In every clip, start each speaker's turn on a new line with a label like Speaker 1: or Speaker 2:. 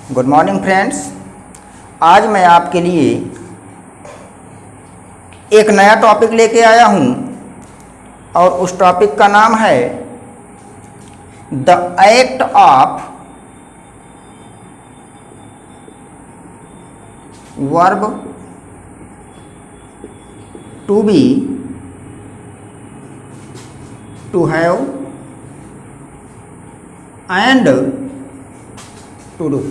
Speaker 1: Good morning friends. आज मैं आपके लिए एक नया टॉपिक लेके आया हूँ और उस टॉपिक का नाम है the act of verb to be, to have and to do.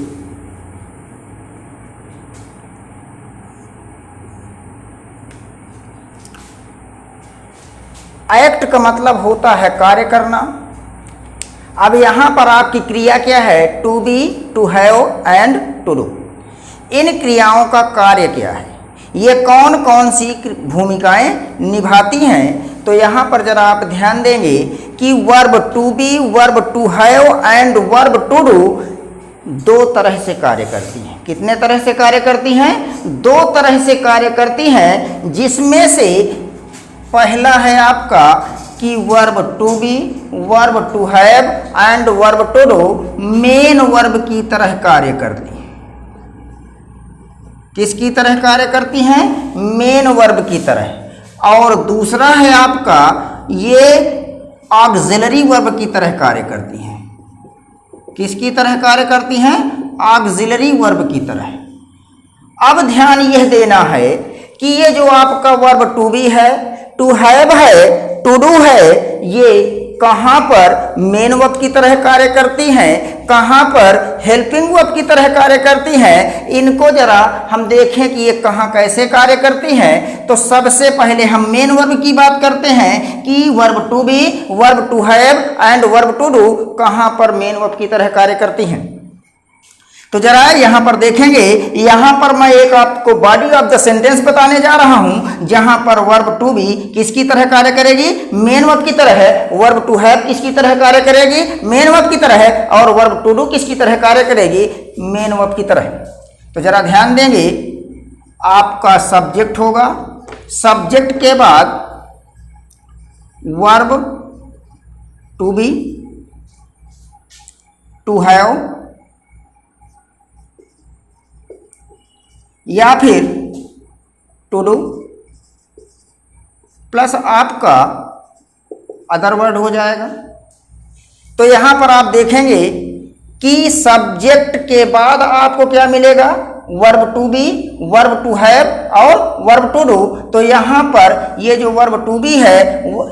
Speaker 1: Act का मतलब होता है कार्य करना। अब यहाँ पर आपकी क्रिया क्या है? To be, to have and to do. इन क्रियाओं का कार्य क्या है? ये कौन कौन सी भूमिकाएं निभाती हैं? तो यहाँ पर जरा आप ध्यान देंगे कि verb to be, verb to have and verb to do दो तरह से कार्य करती हैं। कितने तरह से कार्य करती हैं? दो तरह से कार्य करती हैं, जिसमें से पहला है आपका कि verb to be, verb to have and verb to do main verb की तरह कार्य करती हैं। किसकी तरह कार्य करती हैं? मेन वर्ब की तरह। और दूसरा है आपका ये ऑक्सिलरी वर्ब की तरह कार्य करती हैं। किसकी तरह कार्य करती हैं? ऑक्सिलरी वर्ब की तरह। अब ध्यान यह देना है कि ये जो आपका वर्ब टू बी है, टू हैव है, टू डू है, ये कहाँ पर मेन वर्ब की तरह कार्य करती हैं, कहाँ पर हेल्पिंग वर्ब की तरह कार्य करती हैं। इनको जरा हम देखें कि ये कहाँ कैसे कार्य करती हैं। तो सबसे पहले हम मेन वर्ब की बात करते हैं कि verb to be, verb to have and verb to do कहाँ पर मेन वर्ब की तरह कार्य करती हैं। तो जरा यहाँ पर देखेंगे, यहाँ पर मैं एक आपको बॉडी ऑफ द सेंटेंस बताने जा रहा हूँ, जहाँ पर वर्ब टू बी किसकी तरह कार्य करेगी? मेन वर्ब की तरह है। वर्ब टू हैव किसकी तरह कार्य करेगी? मेन वर्ब की तरह है। और वर्ब टू डू किसकी तरह कार्य करेगी? मेन वर्ब की तरह। तो जरा ध्यान देंगे, आपका सब्जेक्ट होगा, सब्जेक्ट के बाद verb to be, to have या फिर टू डू प्लस आपका अदर वर्ड हो जाएगा। तो यहां पर आप देखेंगे कि सब्जेक्ट के बाद आपको क्या मिलेगा? Verb to be, verb to have और वर्ब टू डू। तो यहां पर ये जो वर्ब टू बी है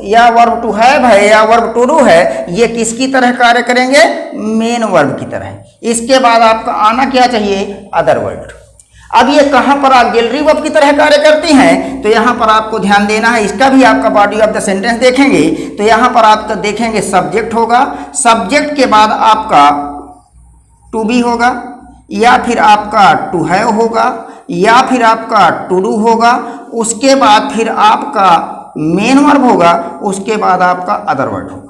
Speaker 1: या वर्ब टू हैव है या वर्ब टू डू है, ये किसकी तरह कार्य करेंगे? मेन वर्ब की तरह। इसके बाद आपका आना क्या चाहिए? Other word. अब ये कहाँ पर ऑक्सिलरी वर्ब की तरह कार्य करती हैं? तो यहाँ पर आपको ध्यान देना है, इसका भी आपका बॉडी ऑफ द सेंटेंस देखेंगे। तो यहाँ पर आपका देखेंगे सब्जेक्ट होगा, सब्जेक्ट के बाद आपका टू बी होगा या फिर आपका टू हैव होगा या फिर आपका टू डू होगा, उसके बाद फिर आपका मेन वर्ब होगा, उसके बाद आपका अदर वर्ड होगा।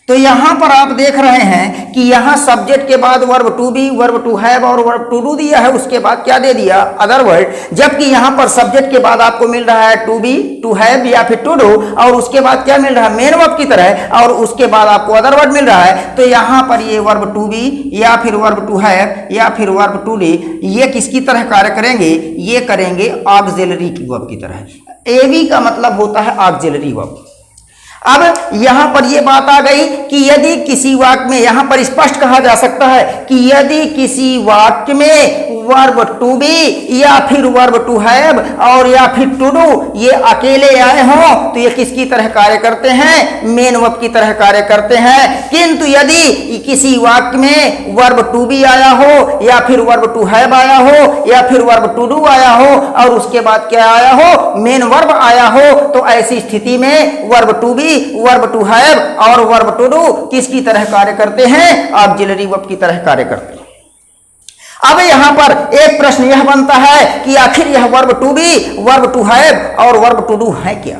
Speaker 1: तो यहां पर आप देख रहे हैं कि यहां सब्जेक्ट के बाद verb to be, verb to have और वर्ब टू डू दिया है, उसके बाद क्या दे दिया? Other word. जबकि यहां पर सब्जेक्ट के बाद आपको मिल रहा है टू बी, टू हैव या फिर टू डू, और उसके बाद क्या मिल रहा है? मेन वर्ब की तरह, और उसके बाद आपको अदर वर्ड मिल रहा है। तो यहां पर ये वर्ब टू बी या फिर वर्ब टू हैव या फिर वर्ब टू डू ये किसकी तरह कार्य करेंगे? ये करेंगे ऑक्सिलरी की वर्ब की तरह। एवी का मतलब होता है ऑक्सिलरी वर्ब। अब यहां पर यह बात आ गई कि यदि किसी वाक्य में, यहां पर स्पष्ट कहा जा सकता है कि यदि किसी वाक्य में वर्ब टू बी या फिर वर्ब टू हैव और या फिर टू डू ये अकेले आए हों, तो ये किसकी तरह कार्य करते हैं? मेन वर्ब की तरह कार्य करते हैं। किंतु यदि किसी वाक्य में वर्ब टू बी आया हो या फिर वर्ब टू हैव आया हो या फिर वर्ब टू डू आया हो और उसके बाद क्या आया हो? मेन वर्ब आया हो, तो ऐसी स्थिति में verb to be, verb to have और वर्ब टू डू किसकी तरह कार्य करते हैं? ऑक्सिलरी वर्ब की तरह कार्य करते हैं। अब यहां पर एक प्रश्न यह बनता है कि आखिर यह verb to be, verb to have और वर्ब टू डू है क्या?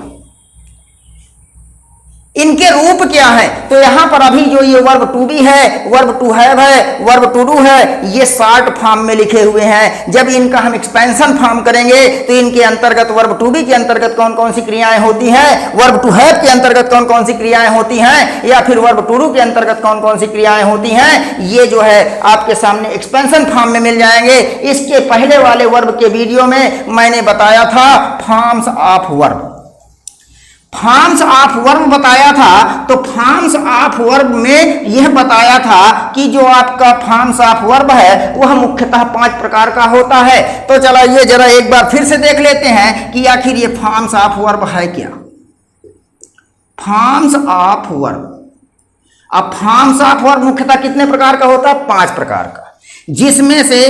Speaker 1: इनके रूप क्या है। तो यहां पर अभी जो ये वर्ब टू बी है, वर्ब टू हैव है, वर्ब टू डू है, ये शॉर्ट फॉर्म में लिखे हुए हैं। जब इनका हम एक्सपेंशन फॉर्म करेंगे तो इनके अंतर्गत वर्ब टू बी के अंतर्गत कौन कौन सी क्रियाएं होती हैं, वर्ब टू हैव के अंतर्गत कौन कौन सी क्रियाएं होती हैं, या फिर वर्ब टू डू के अंतर्गत कौन कौन सी क्रियाएं होती हैं, ये जो है आपके सामने एक्सपेंशन फॉर्म में मिल जाएंगे। इसके पहले वाले वर्ब के वीडियो में मैंने बताया था forms of verb, forms of verb बताया था। तो फॉर्म्स ऑफ वर्ब में यह बताया था कि जो आपका फॉर्म्स ऑफ वर्ब है वह मुख्यतः 5 प्रकार का होता है। तो चलिए जरा एक बार फिर से देख लेते हैं कि आखिर ये फॉर्म्स ऑफ वर्ब है क्या। फॉर्म्स ऑफ वर्ब, अब फॉर्म्स ऑफ वर्ब मुख्यतः कितने प्रकार का होता है, 5 प्रकार का, जिसमें से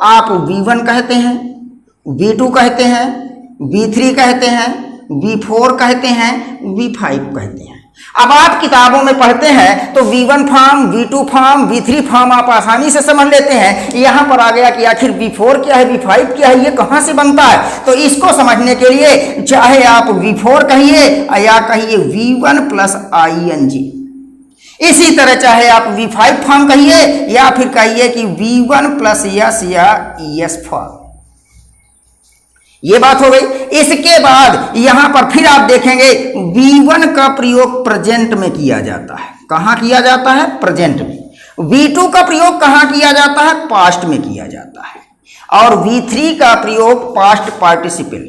Speaker 1: आप V1 कहते हैं, V2 कहते हैं, V3 कहते हैं, V4 कहते हैं, V5 कहते हैं। अब आप किताबों में पढ़ते हैं तो V1 form, V2 form, V3 form आप आसानी से समझ लेते हैं। यहां पर आ गया कि आखिर V4 क्या है, V5 क्या है, ये कहां से बनता है। तो इसको समझने के लिए चाहे आप V4 कहिए या कहिए V1 प्लस ING, इसी तरह चाहे आप V5 फॉर्म कहिए या फिर कहिए कि V1 प्लस यस या ES फॉर्म। ये बात हो गई। इसके बाद यहां पर फिर आप देखेंगे V1 का प्रयोग प्रेजेंट में किया जाता है। कहां किया जाता है, प्रेजेंट में। V2 का प्रयोग कहां किया जाता है, पास्ट में किया जाता है। और V3 का प्रयोग पास्ट पार्टिसिपल,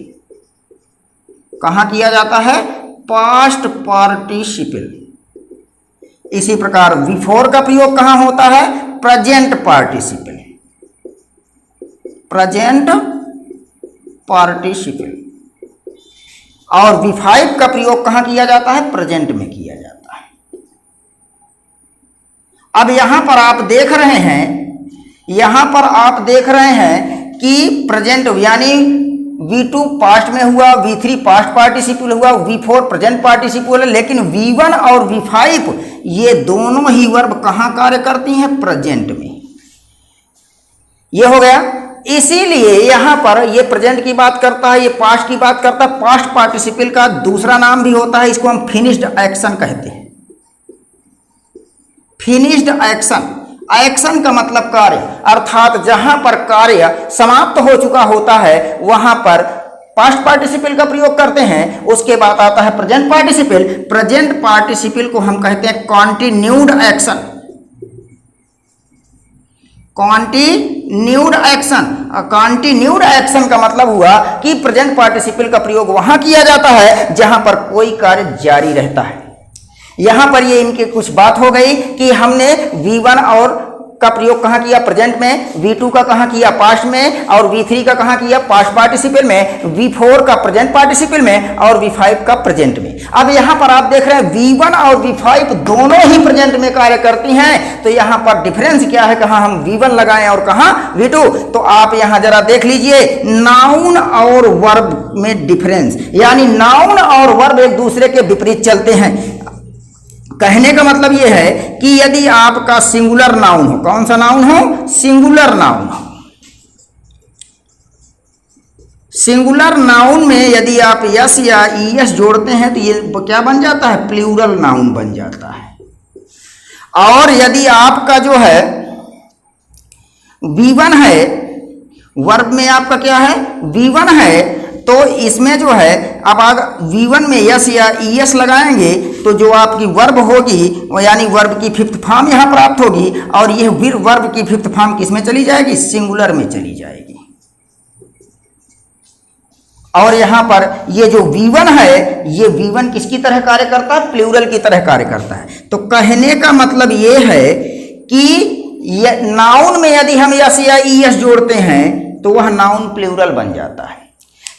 Speaker 1: कहां किया जाता है, पास्ट पार्टिसिपल। इसी प्रकार V4 का प्रयोग कहां होता है, प्रेजेंट पार्टिसिपल, प्रेजेंट पार्टिसिपल। और V5 का प्रयोग कहां किया जाता है, प्रेजेंट में किया जाता है। अब यहां पर आप देख रहे हैं, यहां पर आप देख रहे हैं कि प्रेजेंट यानी V2 पास्ट में हुआ, V3 पास्ट पार्टिसिपल हुआ, V4 प्रेजेंट पार्टिसिपल है, लेकिन V1 और V5 ये दोनों ही वर्ब कहां कार्य करती हैं, प्रेजेंट में। ये हो गया। इसीलिए यहां पर ये प्रेजेंट की बात करता है, ये पास्ट की बात करता है। पास्ट पार्टिसिपल का दूसरा नाम भी होता है, इसको हम फिनिश्ड एक्शन कहते हैं। फिनिश्ड एक्शन, एक्शन का मतलब कार्य, अर्थात जहां पर कार्य समाप्त हो चुका होता है वहां पर पास्ट पार्टिसिपल का प्रयोग करते हैं। उसके बाद आता है प्रेजेंट पार्टिसिपल। प्रेजेंट पार्टिसिपल को हम कहते हैं continued action, continued action. Continued action का मतलब हुआ कि प्रेजेंट पार्टिसिपल का प्रयोग वहां किया जाता है जहां पर कोई कार्य जारी रहता है। यहां पर ये इनकी कुछ बात हो गई कि हमने V1 और का प्रयोग कहां किया, प्रेजेंट में, V2 का कहां किया, पास्ट में, और V3 का कहां किया, पास्ट पार्टिसिपल में, V4 का प्रेजेंट पार्टिसिपल में, और V5 का प्रेजेंट में। अब यहां पर आप देख रहे हैं V1 और V5 दोनों ही प्रेजेंट में कार्य करती हैं। तो यहां पर डिफरेंस क्या है, कहां हम V1 लगाएं और कहां V2। तो आप यहां जरा देख लीजिए, नाउन और वर्ब में डिफरेंस, यानी नाउन और वर्ब एक दूसरे के विपरीत चलते हैं। कहने का मतलब यह है कि यदि आपका सिंगुलर नाउन हो, कौन सा नाउन हो, सिंगुलर नाउन हो, सिंगुलर नाउन में यदि आप यस या ईएस जोड़ते हैं तो ये क्या बन जाता है, प्लूरल नाउन बन जाता है। और यदि आपका जो है V1 है, वर्ब में आपका क्या है, V1 है, तो इसमें जो है अब अगर V1 में यस या ईएस लगाएंगे तो जो आपकी वर्ब होगी वो यानी वर्ब की फिफ्थ फॉर्म यहाँ प्राप्त होगी। और यह वर्ब की फिफ्थ फॉर्म किस में चली जाएगी, सिंगुलर में चली जाएगी। और यहाँ पर ये जो V1 है, ये V1 किसकी तरह कार्य करता है, प्लूरल की तरह कार्य करता है। तो कहने का मतलब ये है कि नाउन में यदि हम यस या ईएस जोड़ते हैं तो वह नाउन प्लूरल बन जाता है।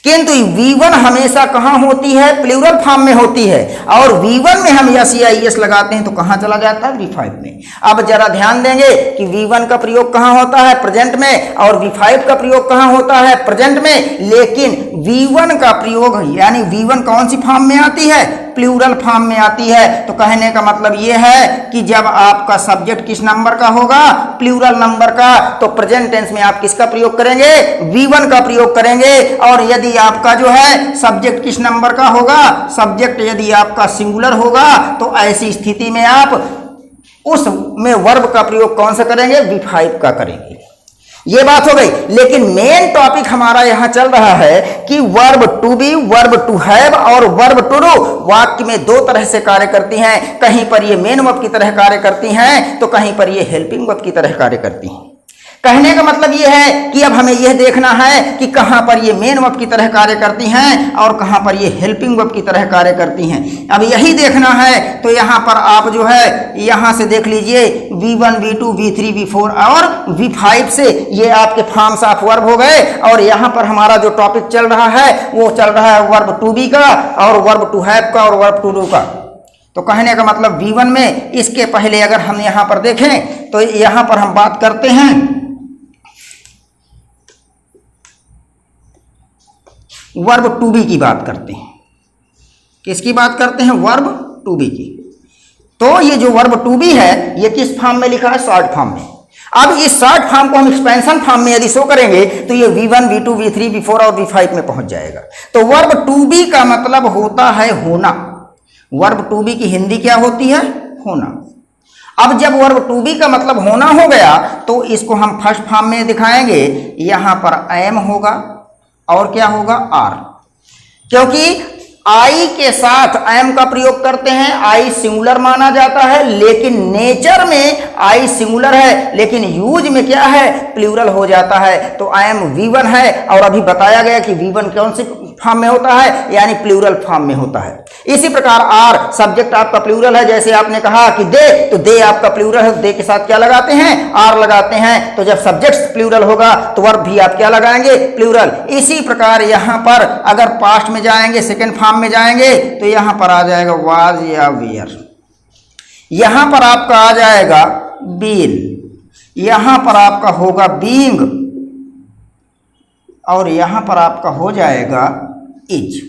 Speaker 1: किंतु V1 हमेशा कहाँ होती है, प्लूरल फॉर्म में होती है। और V1 में हम यस या ईएस लगाते हैं तो कहाँ चला जाता है, V5 में। अब जरा ध्यान देंगे कि V1 का प्रयोग कहाँ होता है, प्रेजेंट में, और V5 का प्रयोग कहाँ होता है, प्रेजेंट में। लेकिन V1 का प्रयोग यानी V1 कौन सी फॉर्म में आती है, प्लूरल फॉर्म में आती है। तो कहने का मतलब ये है कि जब आपका सब्जेक्ट किस नंबर का होगा, प्लूरल नंबर का, तो प्रेजेंट टेंस में आप किसका प्रयोग करेंगे, V1 का प्रयोग करेंगे। और यदि यदि आपका जो है सब्जेक्ट किस नंबर का होगा, सब्जेक्ट यदि आपका सिंगुलर होगा तो ऐसी स्थिति में आप उस में वर्ब का प्रयोग कौन सा करेंगे, V5 का करेंगे। ये बात हो गई। लेकिन मेन टॉपिक हमारा यहां चल रहा है कि verb to be, verb to have और वर्ब टू डू वाक्य में दो तरह से कार्य करती हैं। कहीं पर ये मेन वर्ब की तरह कार्य करती हैं तो कहीं पर ये हेल्पिंग वर्ब की तरह कार्य करती हैं। कहने का मतलब ये है कि अब हमें यह देखना है कि कहां पर ये मेन वर्ब की तरह कार्य करती हैं और कहां पर ये हेल्पिंग वर्ब की तरह कार्य करती हैं। अब यही देखना है तो यहां पर आप जो है यहां से देख लीजिए V1, V2, V3, V4 और V5 से ये आपके फॉर्म्स ऑफ वर्ब हो गए। और यहां पर हमारा जो टॉपिक चल रहा है वो चल रहा है वर्ब टू बी का और वर्ब टू हैव का और वर्ब टू डू का। तो कहने का मतलब V1 में इसके पहले अगर हम यहां पर देखें तो यहां पर हम बात करते हैं वर्ब टू बी की बात करते हैं। किसकी बात करते हैं, वर्ब टू बी की। तो ये जो वर्ब टू बी है ये किस फॉर्म में लिखा है, शॉर्ट फॉर्म में। अब इस शॉर्ट फॉर्म को हम एक्सपेंशन फॉर्म में यदि शो करेंगे तो ये V1, V2, V3, V4 और V5 में पहुंच जाएगा। तो वर्ब टू बी का मतलब होता है होना। वर्ब टू बी की हिंदी क्या होती है, होना। अब जब वर्ब टू बी का मतलब होना हो गया तो इसको हम फर्स्ट फॉर्म में दिखाएंगे। यहां पर एम होगा और क्या होगा, आर। क्योंकि आई के साथ एम का प्रयोग करते हैं। आई सिंगुलर माना जाता है लेकिन नेचर में आई सिंगुलर है लेकिन यूज में क्या है, प्लूरल हो जाता है। तो एम V1 है और अभी बताया गया कि V1 कौन सी फॉर्म में होता है, यानी प्लूरल फॉर्म में होता है। इसी प्रकार आर सब्जेक्ट आपका प्लूरल है। जैसे आपने कहा कि दे, तो दे आपका प्लूरल है, दे के साथ क्या लगाते हैं, आर लगाते हैं। तो जब सब्जेक्ट प्लूरल होगा तो वर्ब भी आप क्या लगाएंगे, प्लूरल। इसी प्रकार यहां पर अगर पास्ट में जाएंगे, सेकेंड फॉर्म में जाएंगे तो यहां पर आ जाएगा वाज या वेयर। यहां पर आपका आ जाएगा बीन, यहां पर आपका होगा बीइंग और यहां पर आपका हो जाएगा इज।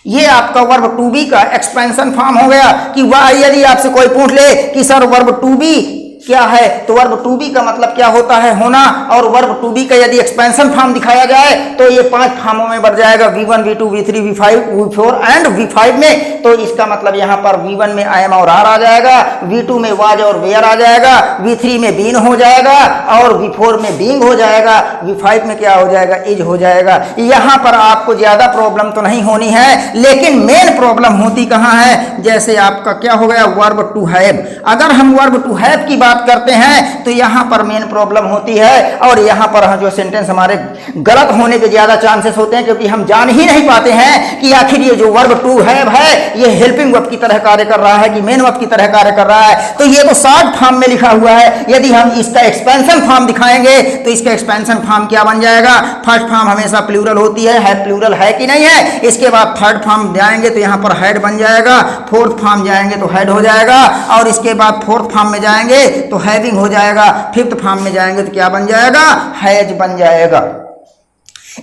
Speaker 1: ये आपका वर्ब टू बी का एक्सपेंशन फॉर्म हो गया। कि वह यदि आपसे कोई पूछ ले कि सर वर्ब टू बी क्या है, तो वर्ब टू बी का मतलब क्या होता है, होना। और वर्ब टू बी का यदि एक्सपेंशन फॉर्म दिखाया जाए तो ये 5 फॉर्मों में बढ़ जाएगा, V1, V2, V3, V5, V4 and V5 में। तो इसका मतलब यहाँ पर V1 में I am और R आ जाएगा, V2 में was और where आ जाएगा, V3 में been हो जाएगा और V4 में being हो जाएगा, V5 में क्या हो जाएगा, is हो जाएगा। यहाँ पर आपको ज्यादा प्रॉब्लम तो नहीं होनी है, लेकिन मेन प्रॉब्लम होती कहाँ है, जैसे आपका क्या हो गया वर्ब टू हैव। अगर हम वर्ब टू हैव की बात करते हैं तो यहां पर मेन प्रॉब्लम होती है और यहां पर जो सेंटेंस हमारे गलत होने के ज्यादा चांसेस होते हैं, क्योंकि हम जान ही नहीं पाते हैं कि आखिर ये जो वर्ब टू हैव है ये हेल्पिंग वर्ब की तरह कार्य कर रहा है कि मेन वर्ब की तरह कार्य कर रहा है। तो ये तो शॉर्ट फॉर्म में लिखा हुआ है। यदि हम इसका एक्सपेंशन फॉर्म दिखाएंगे तो इसका एक्सपेंशन फॉर्म क्या बन जाएगा, फर्स्ट फॉर्म हमेशा प्लूरल होती है प्लूरल है कि नहीं है। इसके बाद थर्ड फॉर्म जाएंगे तो यहां पर हैड बन जाएगा, फोर्थ फॉर्म जाएंगे तो हैड हो जाएगा और इसके बाद फोर्थ फॉर्म में जाएंगे तो हैविंग हो जाएगा, फिफ्थ फॉर्म में जाएंगे तो क्या बन जाएगा, हैज बन जाएगा।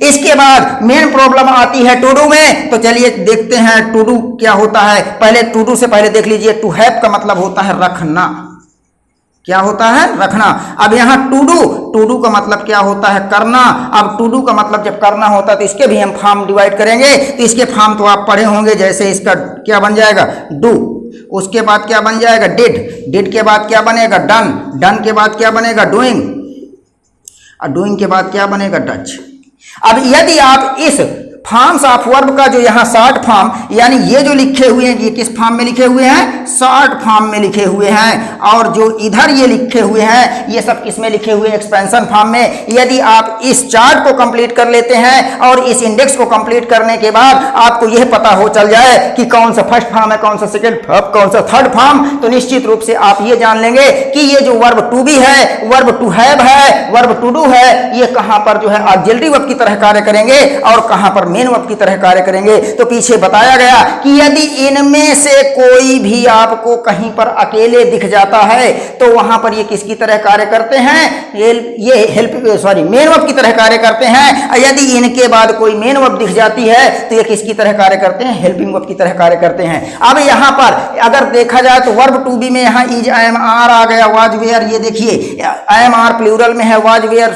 Speaker 1: इसके बाद मेन प्रॉब्लम आती है टू डू में। तो चलिए देखते हैं टू डू क्या होता है। पहले टू डू से पहले देख लीजिए, टू हैव का मतलब होता है रखना। क्या होता है, रखना। अब यहाँ टू डू का मतलब क्या होता है, करना। अब टू डू का मतलब जब करना होता है तो इसके भी हम फॉर्म डिवाइड करेंगे। तो इसके फॉर्म तो आप पढ़े होंगे, जैसे इसका क्या बन जाएगा, डू। उसके बाद क्या बन जाएगा, डिड के बाद क्या बनेगा, डन के बाद क्या बनेगा, डूइंग, और डूइंग के बाद क्या बनेगा, डच। अब यदि आप इस फॉर्म्स ऑफ वर्ब का जो यहाँ शॉर्ट फॉर्म, यानी ये जो लिखे हुए हैं, ये किस फॉर्म में लिखे हुए हैं, शॉर्ट फॉर्म में लिखे हुए हैं। और जो इधर ये लिखे हुए हैं ये सब किस में लिखे हुए हैं, एक्सपेंशन फॉर्म में। यदि आप इस चार्ट को कंप्लीट कर लेते हैं और इस इंडेक्स को कंप्लीट करने के बाद आपको यह पता हो चल जाए कि कौन सा फर्स्ट फॉर्म है, कौन सा सेकेंड फॉर्म, कौन सा थर्ड फॉर्म, तो निश्चित रूप से आप ये जान लेंगे कि ये जो वर्ब टू बी है, वर्ब टू हैव है, वर्ब टू डू है, ये कहां पर जो है ऑक्सिलरी वर्ब की तरह कार्य करेंगे और कहां पर मेन वर्ब की तरह कार्य करेंगे। तो पीछे बताया गया कि यदि इनमें से कोई भी आपको कहीं पर अकेले दिख जाता है तो वहां पर ये किसकी तरह कार्य करते हैं, ये मेन वर्ब की तरह कार्य करते हैं। यदि इनके बाद कोई मेन वर्ब दिख जाती है तो ये किसकी तरह कार्य करते हैं, हेल्पिंग वर्ब की तरह कार्य करते हैं। अब यहां पर अगर देखा जाए तो वर्ब टू बी में यहां इज आई एम आर आ गया, वाज वेयर, ये देखिए आई एम आर प्लूरल में है, वाज वेयर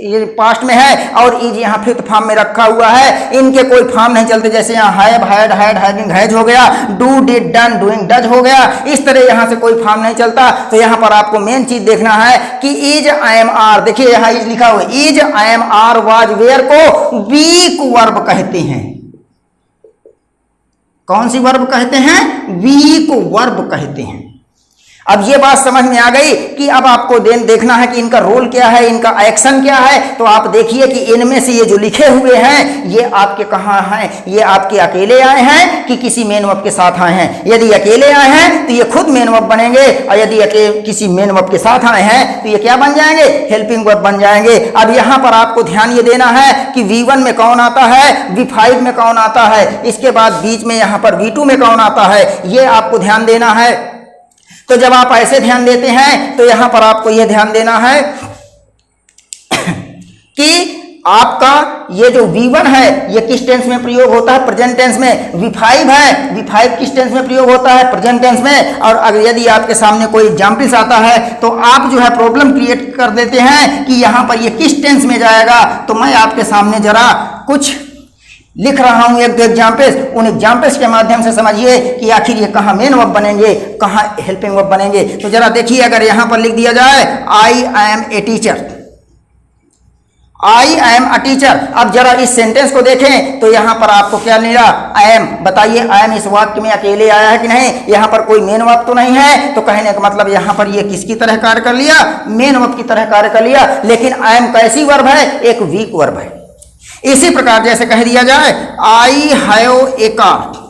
Speaker 1: ये पास्ट में है और इज यहां फिफ्थ फॉर्म में रखा हुआ है। इनके कोई फॉर्म नहीं चलते, जैसे यहां have, had, had, having, has हो गया, do, did, done, doing, does हो गया। इस तरह यहां से कोई फॉर्म नहीं चलता। तो यहां पर आपको मेन चीज देखना है कि इज आई एम आर, देखिए यहां इज लिखा हुआ है, is I am are was were को वीक वर्ब कहते हैं। कौन सी वर्ब कहते हैं, वीक वर्ब कहते हैं। अब ये बात समझ में आ गई कि अब आपको देखना है कि इनका रोल क्या है, इनका एक्शन क्या है। तो आप देखिए कि इनमें से ये जो लिखे हुए हैं ये आपके कहाँ हैं, ये आपके अकेले आए हैं कि किसी मेन वर्ब के साथ आए हैं। यदि अकेले आए हैं तो ये खुद मेन वर्ब बनेंगे और यदि किसी मेन वर्ब के साथ आए हैं तो ये क्या बन जाएंगे, हेल्पिंग वर्ब बन जाएंगे। अब यहाँ पर आपको ध्यान ये देना है कि V1 में कौन आता है, V5 में कौन आता है, इसके बाद बीच में यहाँ पर V2 में कौन आता है, ये आपको ध्यान देना है। तो जब आप ऐसे ध्यान देते हैं तो यहां पर आपको यह ध्यान देना है कि आपका ये जो V1 है ये किस टेंस में प्रयोग होता है, प्रेजेंट टेंस में। V5 है, V5 किस टेंस में प्रयोग होता है, प्रेजेंट टेंस में। और अगर यदि आपके सामने कोई एग्जाम्पल्स आता है तो आप जो है प्रॉब्लम क्रिएट कर देते हैं कि यहां पर ये किस टेंस में जाएगा। तो मैं आपके सामने जरा कुछ लिख रहा हूं, एक दो एग्जाम्पल्स, उन एग्जाम्पल्स के माध्यम से समझिए कि आखिर ये कहां मेन वर्ब बनेंगे, कहां हेल्पिंग वर्ब बनेंगे। तो जरा देखिए, अगर यहां पर लिख दिया जाए I am a teacher, I am a teacher. अब जरा इस सेंटेंस को देखें तो यहां पर आपको क्या मिला, आई एम। बताइए आई एम इस वाक्य में अकेले आया है कि नहीं, यहां पर कोई मेन वर्ब तो नहीं है। तो कहने का मतलब यहां पर ये किसकी तरह कार्य कर लिया, मेन वर्ब की तरह कार्य कर लिया। लेकिन आई एम कैसी वर्ब है, एक वीक वर्ब है। इसी प्रकार जैसे कह दिया जाए I have a car,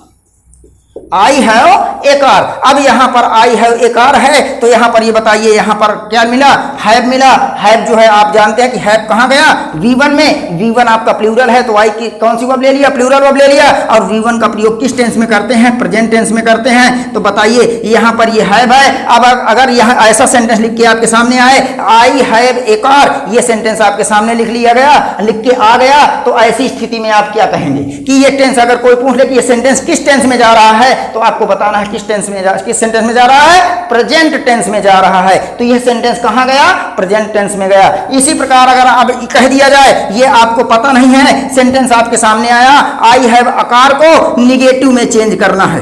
Speaker 1: I have a car. अब यहां पर आई हैव ए कार है तो यहां पर ये बताइए यहां पर क्या मिला, हैव मिला। हैव जो है आप जानते हैं कि हैव कहां गया, V1 में। V1 आपका प्लूरल है तो आई की कौन सी वर्ब ले लिया, प्लूरल वर्ब ले लिया। और V1 का प्रयोग किस टेंस में करते हैं, प्रेजेंट टेंस में करते हैं। तो बताइए यहां पर ये हैव है। अब अगर यहां ऐसा सेंटेंस लिख के आपके सामने आए आई हैव ए कार, ये सेंटेंस आपके सामने लिख लिया गया, लिख के आ गया, तो ऐसी स्थिति में आप क्या कहेंगे कि ये टेंस, अगर कोई पूछ ले कि ये सेंटेंस किस टेंस में जा रहा है तो आपको बताना है किस सेंटेंस में जा रहा है, प्रेजेंट टेंस में जा रहा है। तो यह सेंटेंस कहां गया, प्रेजेंट टेंस में गया। इसी प्रकार अगर अब कह दिया जाए ये आपको पता नहीं है, सेंटेंस आपके सामने आया आई हैव अ कार को निगेटिव में चेंज करना है।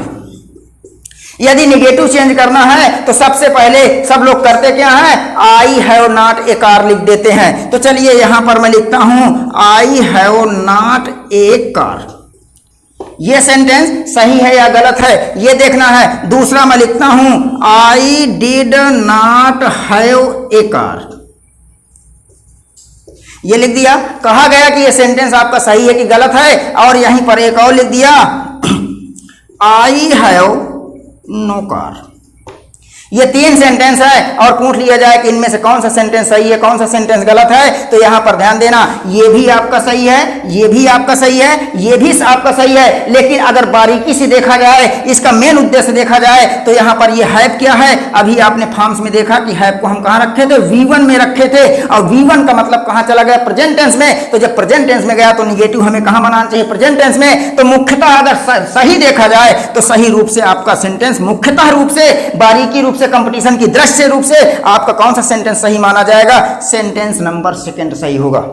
Speaker 1: यदि निगेटिव चेंज करना है तो सबसे पहले सब लोग करते क्या है, I have not a car लिख देते हैं। तो चलिए यहां पर मैं लिखता हूं I have not a car. ये सेंटेंस सही है या गलत है ये देखना है। दूसरा मैं लिखता हूं I did not have a car, ये लिख दिया। कहा गया कि ये सेंटेंस आपका सही है कि गलत है। और यहीं पर एक और लिख दिया आई हैव नो कार। ये तीन सेंटेंस है और पूछ लिया जाए कि इनमें से कौन सा सेंटेंस सही है, कौन सा सेंटेंस गलत है। तो यहां पर ध्यान देना, ये भी आपका सही है, ये भी आपका सही है, ये भी आपका सही है। लेकिन अगर बारीकी से देखा जाए, इसका मेन उद्देश्य देखा जाए तो यहां पर ये हैव क्या है, अभी आपने फॉर्म्स में देखा कि हैव को हम कहां रखे थे, V1 में रखे थे। और V1 का मतलब कहां चला गया, प्रेजेंट टेंस में। तो जब प्रेजेंट टेंस में गया तो निगेटिव हमें कहां बनाना चाहिए, प्रेजेंट टेंस में। तो मुख्यतः अगर सही देखा जाए तो सही रूप से आपका सेंटेंस, मुख्यतः रूप से, बारीकी रूप से, कंपटीशन की दृष्टि से रूप से आपका कौन सा सेंटेंस सही माना जाएगा, सेंटेंस नंबर सेकंड सही होगा।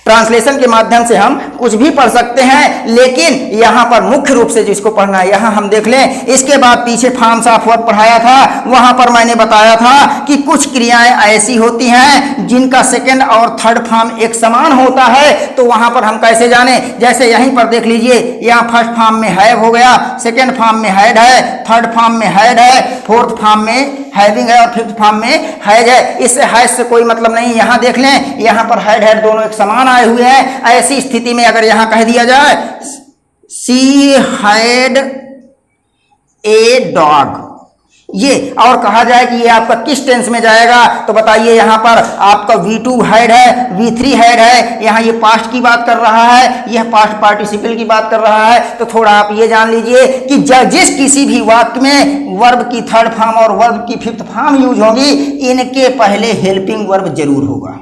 Speaker 1: ट्रांसलेशन के माध्यम से हम कुछ भी पढ़ सकते हैं, लेकिन यहां पर मुख्य रूप से जिसको पढ़ना है यहां हम देख लें। इसके बाद पीछे फॉर्म्स ऑफ वर्ब पढ़ाया था, वहां पर मैंने बताया था कि कुछ क्रियाएं ऐसी होती हैं जिनका सेकंड और थर्ड फॉर्म एक समान होता है। तो वहां पर हम कैसे जाने, जैसे यहीं पर देख लीजिए, यहां फर्स्ट फॉर्म में हैव हो गया, सेकेंड फॉर्म में हैड है, थर्ड फॉर्म में हैड है, फोर्थ फॉर्म में हैविंग है और फिफ्थ फॉर्म में हैज है। इससे हैज से कोई मतलब नहीं। यहां देख लें, यहां पर हैड हैड दोनों एक समान आए हुए हैं। ऐसी स्थिति में अगर यहां कह दिया जाए शी हैड ए डॉग, ये, और कहा जाए कि ये आपका किस टेंस में जाएगा, तो बताइए यहाँ पर आपका V2 हेड है, V3 हेड है, यहाँ ये पास्ट की बात कर रहा है, यह पास्ट पार्टिसिपल की बात कर रहा है। तो थोड़ा आप ये जान लीजिए कि जिस किसी भी वाक्य में वर्ब की थर्ड फॉर्म और वर्ब की फिफ्थ फॉर्म यूज होगी, इनके पहले हेल्पिंग वर्ब जरूर होगा।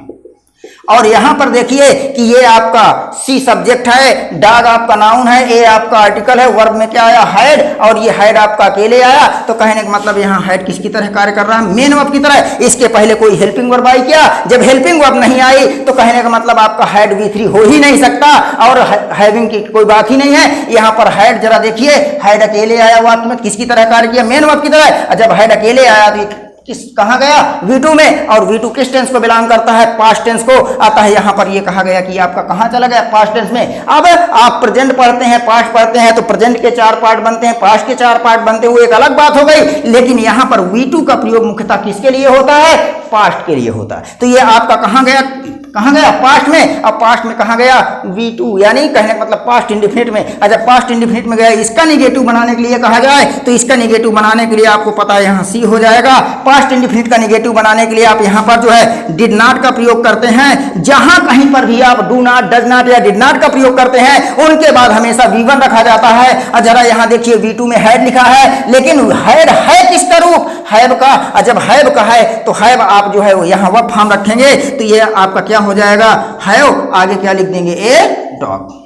Speaker 1: और यहां पर देखिए कि ये आपका सी सब्जेक्ट है, डॉग आपका नाउन है, ए आपका आर्टिकल है, वर्ब में क्या आया, हेड, और ये हेड आपका अकेले आया। तो कहने का मतलब यहाँ हेड किसकी तरह कार्य कर रहा है, मेन वर्ब की तरह। इसके पहले कोई हेल्पिंग वर्ब आई क्या? जब हेल्पिंग वर्ब नहीं आई तो कहने का मतलब आपका हेड V3 हो ही नहीं सकता, और हैविंग की कोई बात ही नहीं है। यहाँ पर हेड जरा देखिए, हेड अकेले आया वाक्य में, किसकी तरह कार्य किया, मेन वर्ब की तरह। जब हेड अकेले आया तो किस कहा गया, V2 में, और V2 किस टेंस को बिलोंग करता है, पास्ट टेंस को आता है। यहां पर ये कहा गया कि आपका कहां चला गया, पास्ट टेंस में। अब आप प्रेजेंट पढ़ते हैं, पास्ट पढ़ते हैं, तो प्रेजेंट के 4 पार्ट बनते हैं, पास्ट के 4 पार्ट बनते हैं, वो एक अलग बात हो गई। लेकिन यहां पर V2 का प्रयोग मुख्यतः किसके लिए होता है, पास्ट के लिए होता है। तो ये आपका कहां गया, पास्ट में। अब पास्ट में कहा गया, V2, यानी कहने का मतलब पास्ट इंडिफिनिट में। अच्छा, पास्ट इंडिफिनिट में गया, इसका निगेटिव बनाने के लिए कहा जाए तो इसका निगेटिव बनाने के लिए आपको पता है यहाँ सी हो जाएगा। पास्ट इंडिफिनिट का निगेटिव बनाने के लिए आप यहाँ पर जो है डिड नॉट का प्रयोग करते हैं। जहां कहीं पर भी आप डू नॉट, डज नॉट या डिड नॉट का प्रयोग करते हैं, उनके बाद हमेशा V1 रखा जाता है। और जरा यहाँ देखिए V2 में हैड लिखा है, लेकिन हैड है किसका रूप, हैव का। जब हैव का है तो हैव आप जो है यहाँ वर्ब फॉर्म रखेंगे, तो ये आपका क्या हो जाएगा, हैव, आगे क्या लिख देंगे, ए डॉग।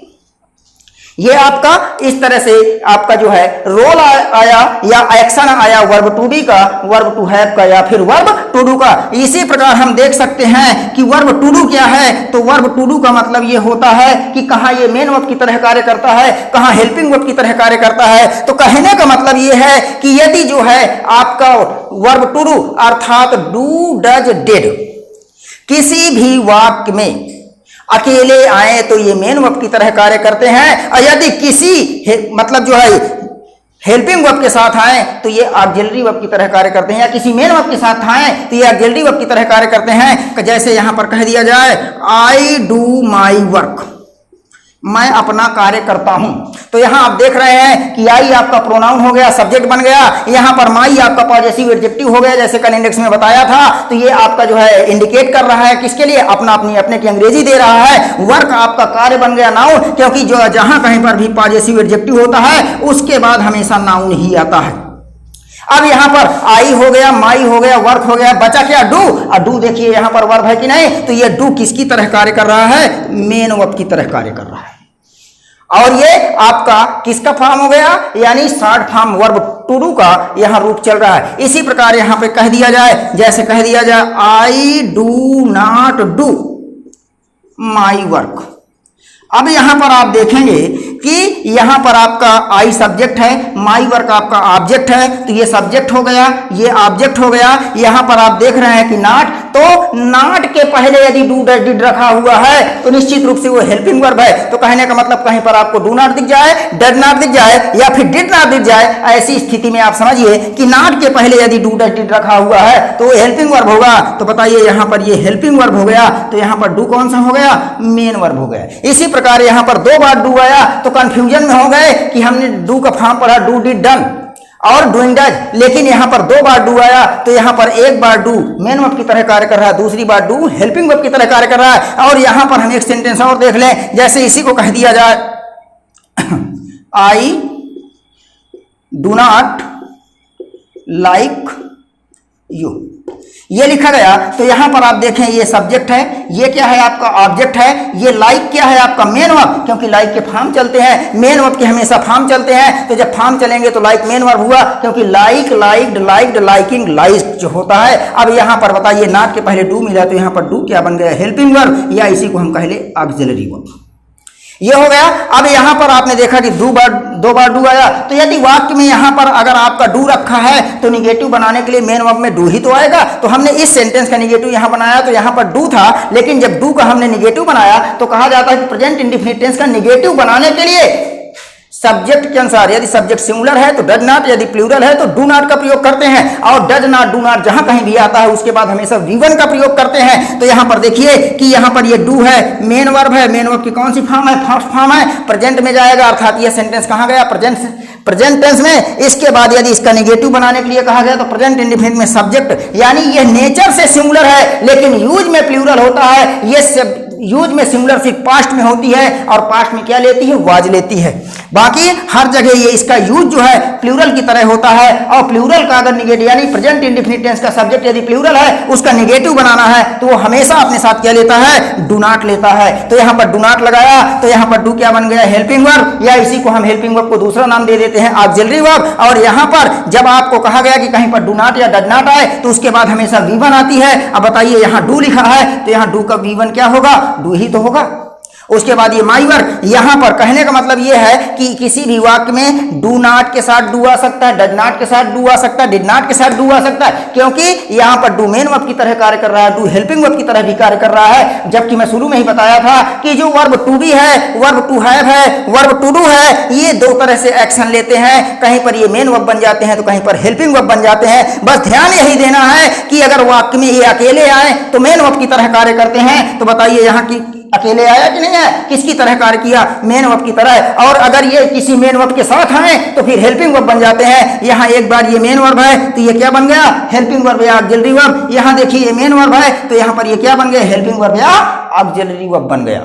Speaker 1: ये आपका इस तरह से आपका जो है रोल आया या एक्शन आया वर्ब टू बी का, वर्ब टू हैव का, या फिर वर्ब टू डू का। इसी प्रकार हम देख सकते हैं कि वर्ब टू डू क्या है, तो वर्ब टू डू का मतलब ये होता है कि कहाँ ये मेन वर्ब की तरह कार्य करता है, कहाँ हेल्पिंग वर्ब की तरह कार्य करता है। तो कहने का मतलब ये है कि यदि जो है आपका वर्ब टू डू अर्थात डू, डज, डिड किसी भी वाक्य में अकेले आए तो ये मेन वर्ब की तरह कार्य करते हैं, और यदि किसी मतलब जो है हेल्पिंग वर्ब के साथ आए तो ये ऑक्सिलरी वर्ब की तरह कार्य करते हैं, या किसी मेन वर्ब के साथ आए तो ये ऑक्सिलरी वर्ब की तरह कार्य करते हैं। जैसे यहां पर कह दिया जाए, आई डू माई वर्क, मैं अपना कार्य करता हूं। तो यहां आप देख रहे हैं कि आई आपका प्रोनाउन हो गया, सब्जेक्ट बन गया। यहां पर माई आपका पॉजेसिव एडजेक्टिव हो गया, जैसे कल इंडेक्स में बताया था। तो ये आपका जो है इंडिकेट कर रहा है किसके लिए, अपना, अपने की अंग्रेजी दे रहा है। वर्क आपका कार्य बन गया नाउन, क्योंकि जो जहां कहीं पर भी पॉजेसिव एडजेक्टिव होता है उसके बाद हमेशा नाउन ही आता है। अब यहां पर आई हो गया, माई हो गया, वर्क हो गया, बचा क्या, डू। और डू देखिए यहां पर वर्ब है कि नहीं, तो ये डू किसकी तरह कार्य कर रहा है, मेन वर्ब की तरह कार्य कर रहा है। और ये आपका किसका फॉर्म हो गया, यानी short form verb to do का यहां रूप चल रहा है। इसी प्रकार यहां पे कह दिया जाए, जैसे कह दिया जाए, I do not do my work. अब यहां पर आप देखेंगे कि यहां पर आपका आई सब्जेक्ट है, माई वर्क आपका ऑब्जेक्ट है, तो ये सब्जेक्ट हो गया, ये ऑब्जेक्ट हो गया। यहां पर आप देख रहे हैं कि नॉट, तो नॉट के पहले यदि डू, डज, डिड रखा हुआ है तो निश्चित रूप से वो हेल्पिंग वर्ब है। तो कहने का मतलब कहीं पर आपको डू नॉट दिख जाए, डज नॉट दिख जाए, या फिर डिड नॉट दिख जाए, ऐसी स्थिति में आप समझिए कि नॉट के पहले यदि डू, डज, डिड रखा हुआ है तो वो हेल्पिंग वर्ब होगा। तो बताइए यहां पर ये हेल्पिंग वर्ब हो गया, तो यहां पर डू कौन सा हो गया, मेन वर्ब हो गया। इसी प्रकार यहां पर 2 बार डू आया तो कंफ्यूजन में हो गए कि हमने डू का फॉर्म पढ़ा, डू, डिड, डन और डूइंग, डज, लेकिन यहां पर 2 बार डू आया तो यहां पर एक बार डू मेन वर्ब की तरह कार्य कर रहा है, दूसरी बार डू हेल्पिंग वर्ब की तरह कार्य कर रहा है। और यहां पर हम एक सेंटेंस और देख लें, जैसे इसी को कह दिया जाए, I do not like you, ये लिखा गया। तो यहां पर आप देखें, ये सब्जेक्ट है, ये क्या है आपका ऑब्जेक्ट है, ये लाइक क्या है आपका मेन वर्ब, क्योंकि लाइक के फॉर्म चलते हैं, मेन वर्ब के हमेशा फॉर्म चलते हैं। तो जब फॉर्म चलेंगे तो लाइक मेन वर्ब हुआ, क्योंकि like, liked, liked, liking, liked जो होता है। अब यहां पर बताइए, नॉट के पहले डू मिला तो यहां पर डू क्या बन गया, हेल्पिंग वर्ब, या इसी को हम कह ले ऑक्सिलरी वर्ब। ये हो गया। अब यहां पर आपने देखा कि 2 बार डू आया, तो यदि वाक्य में यहां पर अगर आपका डू रखा है तो निगेटिव बनाने के लिए मेन वर्ब में डू ही तो आएगा। तो हमने इस सेंटेंस का निगेटिव यहां बनाया, तो यहां पर डू था, लेकिन जब डू का हमने निगेटिव बनाया तो कहा जाता है कि प्रेजेंट इंडिफिनिट टेंस का निगेटिव बनाने के लिए सब्जेक्ट के अनुसार यदि सब्जेक्ट सिंगुलर है तो डज नॉट, यदि प्लूरल है तो डू नॉट का प्रयोग करते हैं, और डज नॉट डू नॉट जहां कहीं भी आता है उसके बाद हमेशा वी1 का प्रयोग करते हैं। तो यहां पर देखिए कि यहां पर ये डू है, मेन वर्ब है, मेन वर्ब की कौन सी फॉर्म है, फर्स्ट फॉर्म है, प्रेजेंट में जाएगा, अर्थात ये सेंटेंस कहां गया, प्रेजेंट टेंस में। इसके बाद यदि इसका नेगेटिव बनाने के लिए कहा गया तो प्रेजेंट इंडेफिनिट में सब्जेक्ट, यानी ये नेचर से सिंगुलर है लेकिन यूज में प्लूरल होता है। ये यूज में सिंगुलर सिर्फ पास्ट में होती है और पास्ट में क्या लेती है, वाज लेती है। बाकी हर जगह ये इसका यूज जो है प्लूरल की तरह होता है, और प्लूरल का अगर निगेटिव यानी प्रेजेंट इंडेफिनिट टेंस का सब्जेक्ट यदि प्लूरल है उसका नेगेटिव बनाना है तो वो हमेशा अपने साथ क्या लेता है, डू नॉट लेता है। तो यहां पर डू नॉट लगाया तो यहां पर डू क्या बन गया, हेल्पिंग वर्ब, या इसी को हम हेल्पिंग वर्ब को दूसरा नाम दे देते हैं ऑक्सिलरी वर्ब। और यहां पर जब आपको कहा गया कि कहीं पर डू नॉट या डज नॉट आए तो उसके बाद हमेशा वी1 आती है। अब बताइए यहां डू लिखा है तो यहां डू का वी1 क्या होगा, डू ही तो होगा। उसके बाद ये माई वर्क, यहां पर कहने का मतलब ये है कि किसी भी वाक्य में डू नॉट के साथ डू आ सकता है, डज नॉट के साथ डू आ सकता है, डिड नॉट के साथ डू आ सकता है, क्योंकि यहां पर डू मेन वर्ब की तरह कार्य कर रहा है, डू हेल्पिंग वर्ब की तरह भी कार्य कर रहा है। जबकि मैं शुरू में ही बताया था कि जो वर्ब टू बी है, वर्ब टू हैव है, वर्ब टू डू है, ये दो तरह से एक्शन लेते हैं, कहीं पर ये मेन वर्ब बन जाते हैं तो कहीं पर हेल्पिंग वर्ब बन जाते हैं। बस ध्यान यही देना है कि अगर वाक्य में ये अकेले आए तो मेन वर्ब की तरह कार्य करते हैं। तो बताइए यहां की अकेले आया कि नहीं है, किसकी तरह कार्य किया, मेन वर्ब की तरह। और अगर ये किसी मेन वर्ब के साथ आए तो फिर हेल्पिंग वर्ब बन जाते हैं। यहां एक बार ये मेन वर्ब है तो ये क्या बन गया, हेल्पिंग वर्ब या ऑक्सिलरी वर्ब। यहां देखिए ये मेन वर्ब है तो यहां पर ये क्या बन गया, हेल्पिंग वर्ब या ऑक्सिलरी वर्ब बन गया।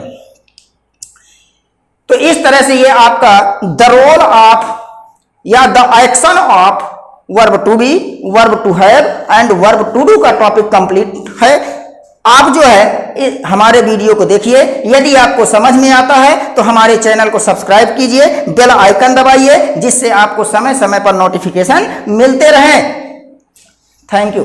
Speaker 1: तो इस तरह से ये आपका द रोल ऑफ या the action of verb to be, verb to have and verb to do का टॉपिक कंप्लीट है। आप जो है हमारे वीडियो को देखिए, यदि आपको समझ में आता है तो हमारे चैनल को सब्सक्राइब कीजिए, बेल आइकन दबाइए जिससे आपको समय समय पर नोटिफिकेशन मिलते रहें। Thank you.